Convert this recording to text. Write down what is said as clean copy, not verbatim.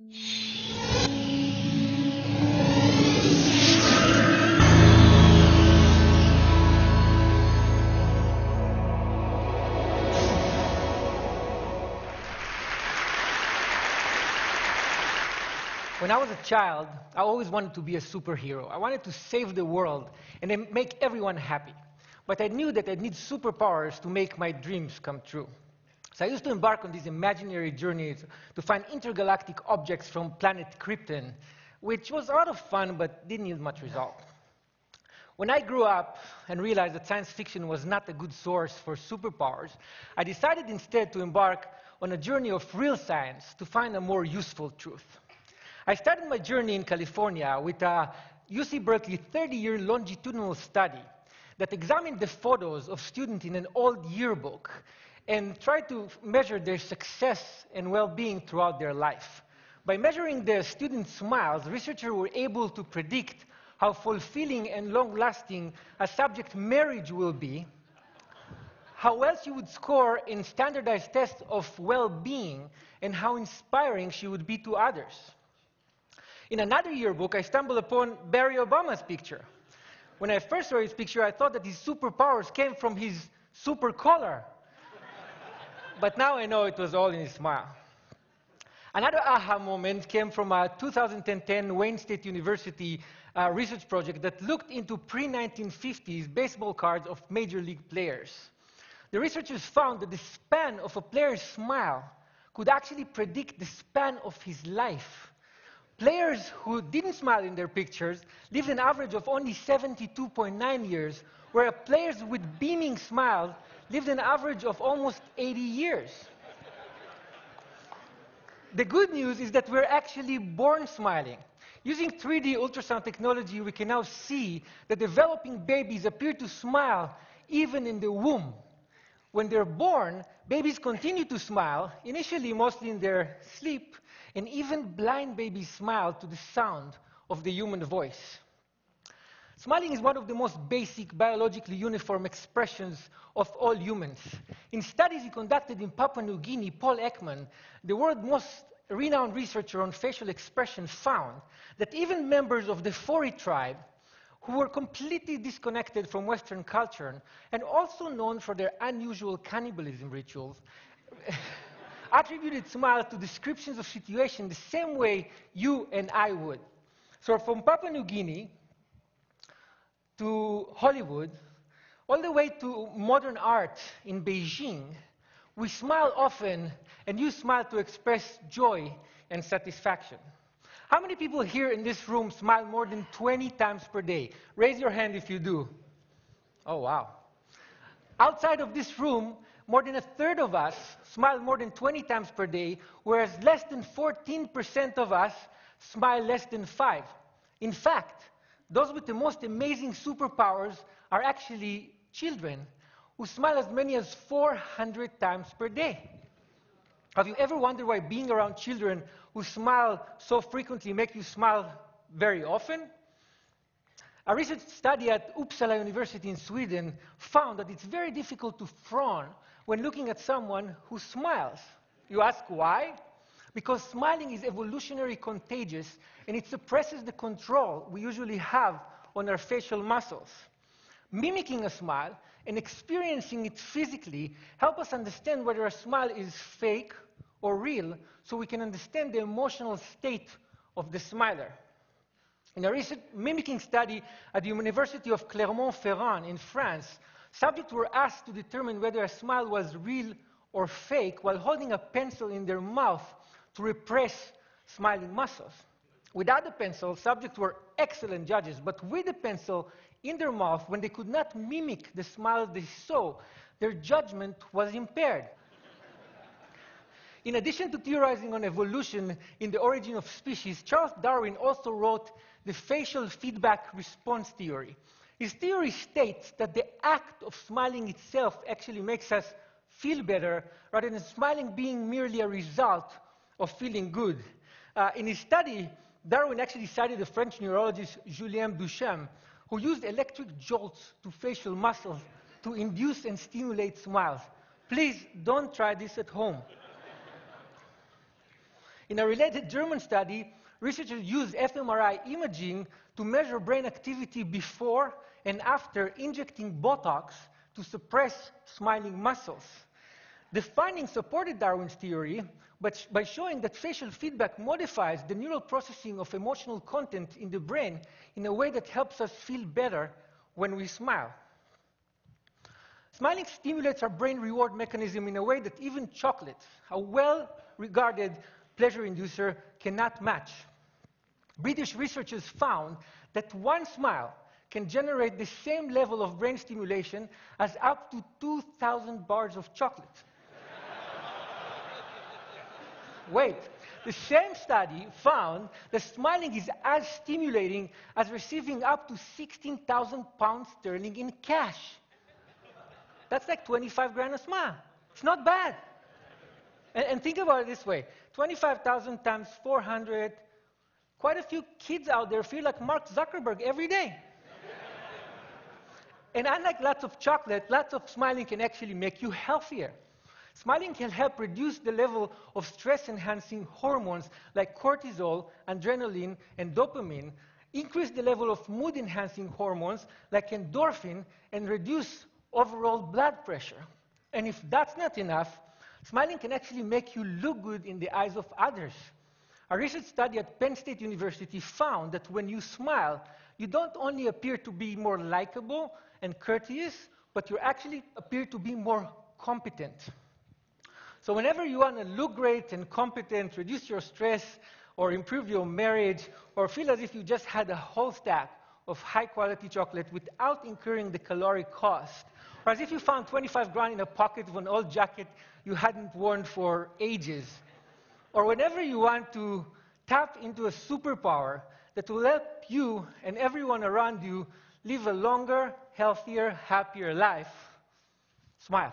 When I was a child, I always wanted to be a superhero. I wanted to save the world and then make everyone happy. But I knew that I'd need superpowers to make my dreams come true. So I used to embark on these imaginary journeys to find intergalactic objects from planet Krypton, which was a lot of fun but didn't yield much result. When I grew up and realized that science fiction was not a good source for superpowers, I decided instead to embark on a journey of real science to find a more useful truth. I started my journey in California with a UC Berkeley 30-year longitudinal study that examined the photos of students in an old yearbook and tried to measure their success and well-being throughout their life. By measuring the students' smiles, researchers were able to predict how fulfilling and long-lasting a subject marriage will be, how well she would score in standardized tests of well-being, and how inspiring she would be to others. In another yearbook, I stumbled upon Barack Obama's picture. When I first saw his picture, I thought that his superpowers came from his super collar. But now I know it was all in his smile. Another aha moment came from a 2010 Wayne State University research project that looked into pre-1950s baseball cards of major league players. The researchers found that the span of a player's smile could actually predict the span of his life. Players who didn't smile in their pictures lived an average of only 72.9 years, where players with beaming smiles lived an average of almost 80 years. The good news is that we're actually born smiling. Using 3D ultrasound technology, we can now see that developing babies appear to smile even in the womb. When they're born, babies continue to smile, initially mostly in their sleep, and even blind babies smile to the sound of the human voice. Smiling is one of the most basic biologically uniform expressions of all humans. In studies he conducted in Papua New Guinea, Paul Ekman, the world's most renowned researcher on facial expression, found that even members of the Fori tribe, who were completely disconnected from Western culture and also known for their unusual cannibalism rituals, attributed smiles to descriptions of situations the same way you and I would. So from Papua New Guinea to Hollywood, all the way to modern art in Beijing, we smile often and use smile to express joy and satisfaction. How many people here in this room smile more than 20 times per day? Raise your hand if you do. Oh, wow. Outside of this room, more than a third of us smile more than 20 times per day, whereas less than 14% of us smile less than 5. In fact, those with the most amazing superpowers are actually children, who smile as many as 400 times per day. Have you ever wondered why being around children who smile so frequently make you smile very often? A research study at Uppsala University in Sweden found that it's very difficult to frown when looking at someone who smiles. You ask why? Because smiling is evolutionary contagious, and it suppresses the control we usually have on our facial muscles. Mimicking a smile and experiencing it physically help us understand whether a smile is fake or real, so we can understand the emotional state of the smiler. In a recent mimicking study at the University of Clermont-Ferrand in France, subjects were asked to determine whether a smile was real or fake while holding a pencil in their mouth to repress smiling muscles. Without the pencil, subjects were excellent judges, but with the pencil in their mouth, when they could not mimic the smile they saw, their judgment was impaired. In addition to theorizing on evolution in the origin of species, Charles Darwin also wrote the facial feedback response theory. His theory states that the act of smiling itself actually makes us feel better, rather than smiling being merely a result of feeling good. In his study, Darwin actually cited the French neurologist Julien Duchamp, who used electric jolts to facial muscles to induce and stimulate smiles. Please don't try this at home. In a related German study, researchers used fMRI imaging to measure brain activity before and after injecting Botox to suppress smiling muscles. The findings supported Darwin's theory, but by showing that facial feedback modifies the neural processing of emotional content in the brain in a way that helps us feel better when we smile. Smiling stimulates our brain reward mechanism in a way that even chocolate, a well-regarded pleasure inducer, cannot match. British researchers found that one smile can generate the same level of brain stimulation as up to 2,000 bars of chocolate. Wait, the same study found that smiling is as stimulating as receiving up to 16,000 pounds sterling in cash. That's like 25 grand a smile. It's not bad. And think about it this way. 25,000 times 400, quite a few kids out there feel like Mark Zuckerberg every day. And unlike lots of chocolate, lots of smiling can actually make you healthier. Smiling can help reduce the level of stress-enhancing hormones like cortisol, adrenaline, and dopamine, increase the level of mood-enhancing hormones like endorphin, and reduce overall blood pressure. And if that's not enough, smiling can actually make you look good in the eyes of others. A recent study at Penn State University found that when you smile, you don't only appear to be more likable and courteous, but you actually appear to be more competent. So whenever you want to look great and competent, reduce your stress, or improve your marriage, or feel as if you just had a whole stack of high-quality chocolate without incurring the caloric cost, or as if you found 25 grand in a pocket of an old jacket you hadn't worn for ages, or whenever you want to tap into a superpower that will help you and everyone around you live a longer, healthier, happier life, smile.